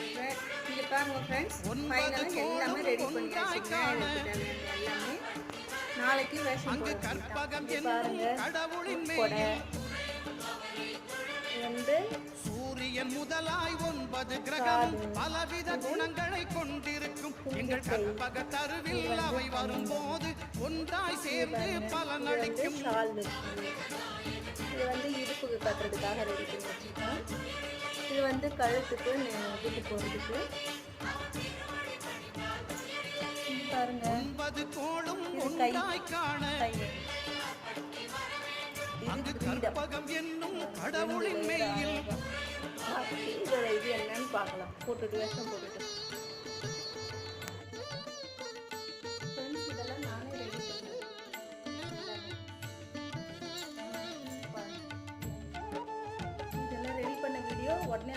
இங்கே பாருங்க ஃப்ரெண்ட்ஸ், ஃபைனலாக எல்லாமே ரெடி பண்ணியாச்சுங்க. எனக்கு தேவையான எல்லாமே நாளைக்கு வேஷம் போட பாருங்க. கொடை வந்து சூரியன் முதலாய் 9 கிரகம் பலவித குணங்களை கொண்டிருக்கும். எங்கள் கற்பக தருவில் அவை வரும்போது ஒன்றாய் சேர்ந்து பலனளிக்கும். இது வந்து இடுப்புக்கு கட்டுறதுக்காக ரெடி பண்ணி வச்சுருக்கோம். இது வந்து கழுத்துக்கு வீட்டு போகிறதுக்கு பாருங்க. 9 கோளும் ஒன்றாய் காண அங்கு கற்பகம் என்னும் கடவுளின் மெய்யில் இது என்னன்னு பார்க்கலாம். போட்டுட்டு வேஷம் போட்டுட்டு இதெல்லாம் நானே ரெடி பண்ணேன். இதெல்லாம் ரெடி பண்ண வீடியோ உடனே